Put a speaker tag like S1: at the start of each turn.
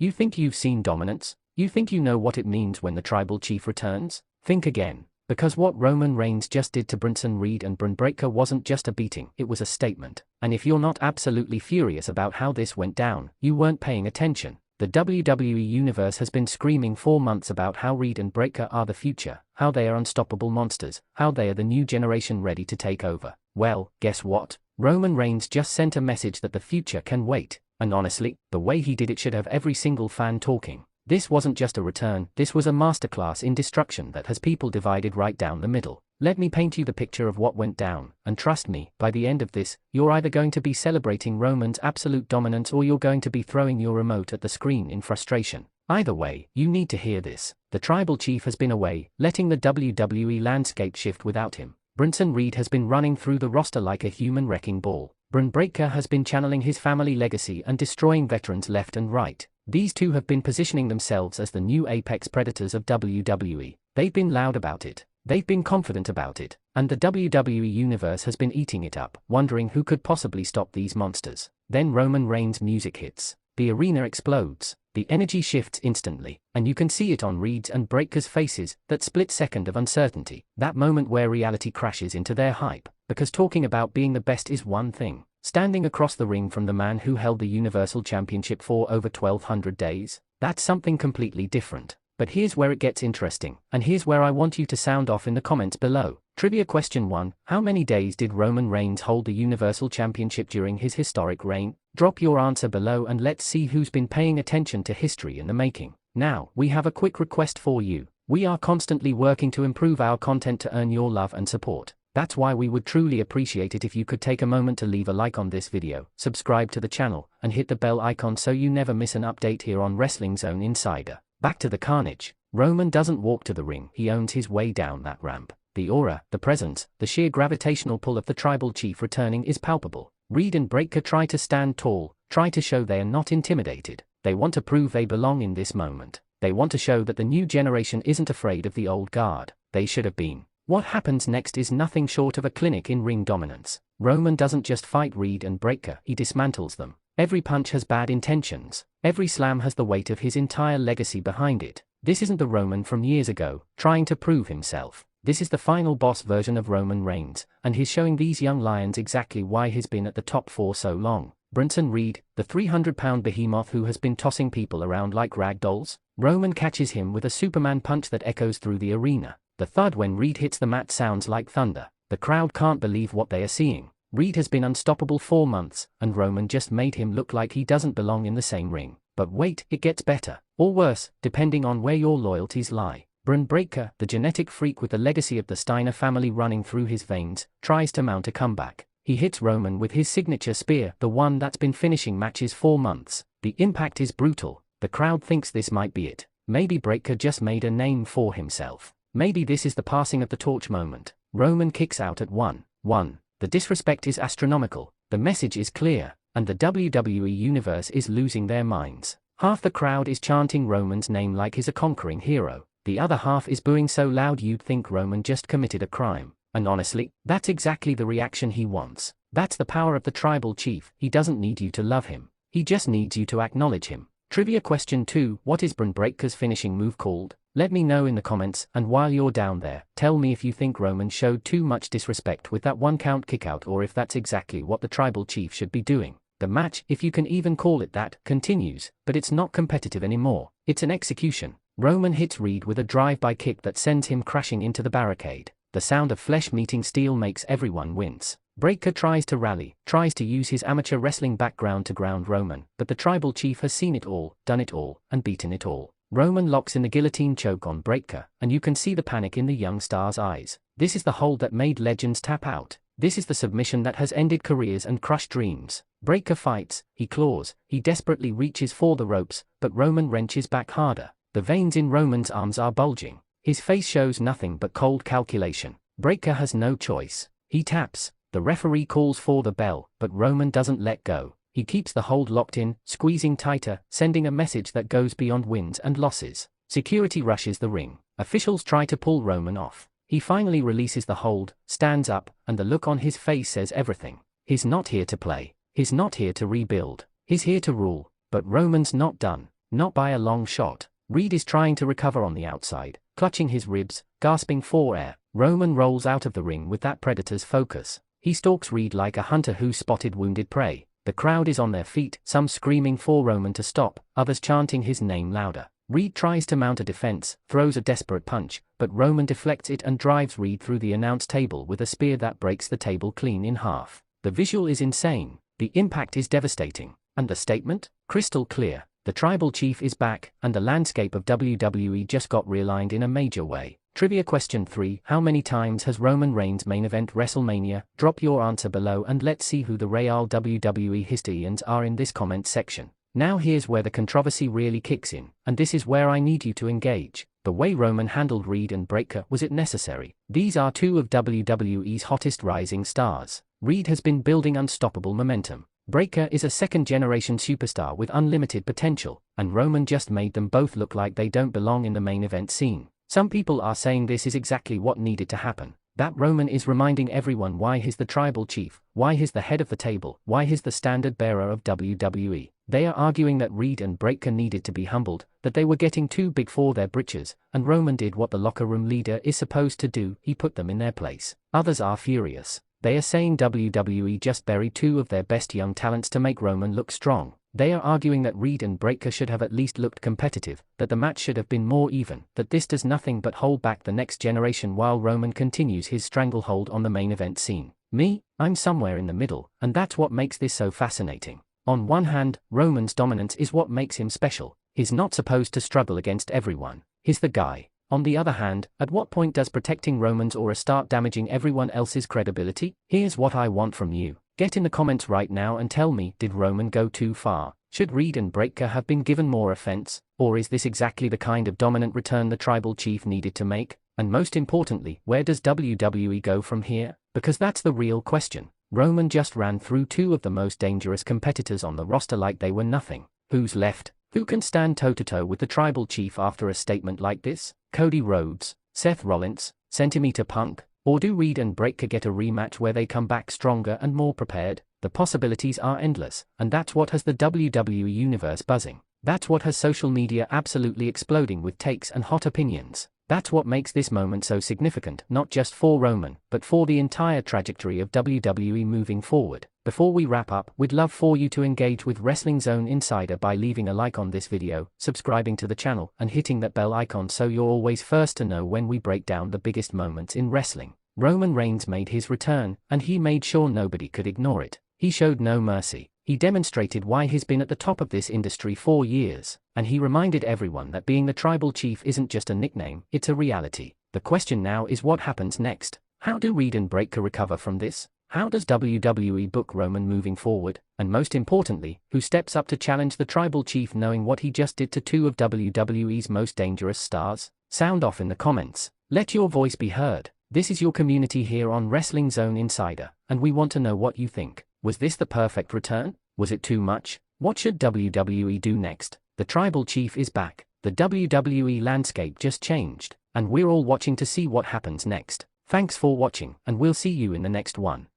S1: You think you've seen dominance? You think you know what it means when the tribal chief returns? Think again. Because what Roman Reigns just did to Bronson Reed and Bron Breakker wasn't just a beating, it was a statement. And if you're not absolutely furious about how this went down, you weren't paying attention. The WWE Universe has been screaming for months about how Reed and Breakker are the future, how they are unstoppable monsters, how they are the new generation ready to take over. Well, guess what? Roman Reigns just sent a message that the future can wait, and honestly, the way he did it should have every single fan talking. This wasn't just a return, this was a masterclass in destruction that has people divided right down the middle. Let me paint you the picture of what went down, and trust me, by the end of this, you're either going to be celebrating Roman's absolute dominance or you're going to be throwing your remote at the screen in frustration. Either way, you need to hear this. The tribal chief has been away, letting the WWE landscape shift without him. Bronson Reed has been running through the roster like a human wrecking ball. Bron Breakker has been channeling his family legacy and destroying veterans left and right. These two have been positioning themselves as the new apex predators of WWE. They've been loud about it. They've been confident about it. And the WWE Universe has been eating it up, wondering who could possibly stop these monsters. Then Roman Reigns' music hits. The arena explodes. The energy shifts instantly, and you can see it on Reed's and Breakker's faces, that split second of uncertainty. That moment where reality crashes into their hype. Because talking about being the best is one thing. Standing across the ring from the man who held the Universal Championship for over 1,200 days, that's something completely different. But here's where it gets interesting, and here's where I want you to sound off in the comments below. Trivia question 1. How many days did Roman Reigns hold the Universal Championship during his historic reign? Drop your answer below and let's see who's been paying attention to history in the making. Now, we have a quick request for you. We are constantly working to improve our content to earn your love and support. That's why we would truly appreciate it if you could take a moment to leave a like on this video, subscribe to the channel, and hit the bell icon so you never miss an update here on Wrestling Zone Insider. Back to the carnage. Roman doesn't walk to the ring, he owns his way down that ramp. The aura, the presence, the sheer gravitational pull of the tribal chief returning is palpable. Reed and Breakker try to stand tall, try to show they are not intimidated. They want to prove they belong in this moment. They want to show that the new generation isn't afraid of the old guard. They should have been. What happens next is nothing short of a clinic in ring dominance. Roman doesn't just fight Reed and Breakker, he dismantles them. Every punch has bad intentions. Every slam has the weight of his entire legacy behind it. This isn't the Roman from years ago, trying to prove himself. This is the final boss version of Roman Reigns, and he's showing these young lions exactly why he's been at the top for so long. Bronson Reed, the 300-pound behemoth who has been tossing people around like rag dolls. Roman catches him with a Superman punch that echoes through the arena. The thud when Reed hits the mat sounds like thunder. The crowd can't believe what they are seeing. Reed has been unstoppable for months, and Roman just made him look like he doesn't belong in the same ring. But wait, it gets better. Or worse, depending on where your loyalties lie. Bron Breakker, the genetic freak with the legacy of the Steiner family running through his veins, tries to mount a comeback. He hits Roman with his signature spear, the one that's been finishing matches for months. The impact is brutal. The crowd thinks this might be it. Maybe Breakker just made a name for himself. Maybe this is the passing of the torch moment. Roman kicks out at 1-1. The disrespect is astronomical, the message is clear, and the WWE Universe is losing their minds. Half the crowd is chanting Roman's name like he's a conquering hero. The other half is booing so loud you'd think Roman just committed a crime. And honestly, that's exactly the reaction he wants. That's the power of the tribal chief. He doesn't need you to love him. He just needs you to acknowledge him. Trivia question 2. What is Bron Breakker's finishing move called? Let me know in the comments, and while you're down there, tell me if you think Roman showed too much disrespect with that 1-count kickout or if that's exactly what the tribal chief should be doing. The match, if you can even call it that, continues, but it's not competitive anymore. It's an execution. Roman hits Reed with a drive-by kick that sends him crashing into the barricade. The sound of flesh meeting steel makes everyone wince. Breakker tries to rally, tries to use his amateur wrestling background to ground Roman, but the tribal chief has seen it all, done it all, and beaten it all. Roman locks in the guillotine choke on Breakker, and you can see the panic in the young star's eyes. This is the hold that made legends tap out. This is the submission that has ended careers and crushed dreams. Breakker fights, he claws, he desperately reaches for the ropes, but Roman wrenches back harder. The veins in Roman's arms are bulging. His face shows nothing but cold calculation. Breakker has no choice. He taps. The referee calls for the bell, but Roman doesn't let go. He keeps the hold locked in, squeezing tighter, sending a message that goes beyond wins and losses. Security rushes the ring. Officials try to pull Roman off. He finally releases the hold, stands up, and the look on his face says everything. He's not here to play. He's not here to rebuild. He's here to rule. But Roman's not done. Not by a long shot. Reed is trying to recover on the outside, clutching his ribs, gasping for air. Roman rolls out of the ring with that predator's focus. He stalks Reed like a hunter who spotted wounded prey. The crowd is on their feet, some screaming for Roman to stop, others chanting his name louder. Reed tries to mount a defense, throws a desperate punch, but Roman deflects it and drives Reed through the announce table with a spear that breaks the table clean in half. The visual is insane, the impact is devastating, and the statement? Crystal clear. The tribal chief is back, and the landscape of WWE just got realigned in a major way. Trivia question 3. How many times has Roman Reigns main event WrestleMania? Drop your answer below and let's see who the real WWE historians are in this comment section. Now here's where the controversy really kicks in, and this is where I need you to engage. The way Roman handled Reed and Breakker, was it necessary? These are two of WWE's hottest rising stars. Reed has been building unstoppable momentum. Breakker is a second-generation superstar with unlimited potential, and Roman just made them both look like they don't belong in the main event scene. Some people are saying this is exactly what needed to happen. That Roman is reminding everyone why he's the tribal chief, why he's the head of the table, why he's the standard bearer of WWE. They are arguing that Reed and Breakker needed to be humbled, that they were getting too big for their britches, and Roman did what the locker room leader is supposed to do, he put them in their place. Others are furious. They are saying WWE just buried two of their best young talents to make Roman look strong. They are arguing that Reed and Breakker should have at least looked competitive, that the match should have been more even, that this does nothing but hold back the next generation while Roman continues his stranglehold on the main event scene. Me, I'm somewhere in the middle, and that's what makes this so fascinating. On one hand, Roman's dominance is what makes him special. He's not supposed to struggle against everyone. He's the guy. On the other hand, at what point does protecting Roman's aura start damaging everyone else's credibility? Here's what I want from you. Get in the comments right now and tell me, did Roman go too far? Should Reed and Breakker have been given more offense? Or is this exactly the kind of dominant return the tribal chief needed to make? And most importantly, where does WWE go from here? Because that's the real question. Roman just ran through two of the most dangerous competitors on the roster like they were nothing. Who's left? Who can stand toe-to-toe with the tribal chief after a statement like this? Cody Rhodes, Seth Rollins, Centimeter Punk? Or do Reed and Breakker get a rematch where they come back stronger and more prepared? The possibilities are endless, and that's what has the WWE Universe buzzing. That's what has social media absolutely exploding with takes and hot opinions. That's what makes this moment so significant, not just for Roman, but for the entire trajectory of WWE moving forward. Before we wrap up, we'd love for you to engage with Wrestling Zone Insider by leaving a like on this video, subscribing to the channel, and hitting that bell icon so you're always first to know when we break down the biggest moments in wrestling. Roman Reigns made his return, and he made sure nobody could ignore it. He showed no mercy. He demonstrated why he's been at the top of this industry for years, and he reminded everyone that being the tribal chief isn't just a nickname, it's a reality. The question now is what happens next? How do Reed and Breakker recover from this? How does WWE book Roman moving forward? And most importantly, who steps up to challenge the tribal chief knowing what he just did to two of WWE's most dangerous stars? Sound off in the comments. Let your voice be heard. This is your community here on Wrestling Zone Insider, and we want to know what you think. Was this the perfect return? Was it too much? What should WWE do next? The tribal chief is back. The WWE landscape just changed, and we're all watching to see what happens next. Thanks for watching, and we'll see you in the next one.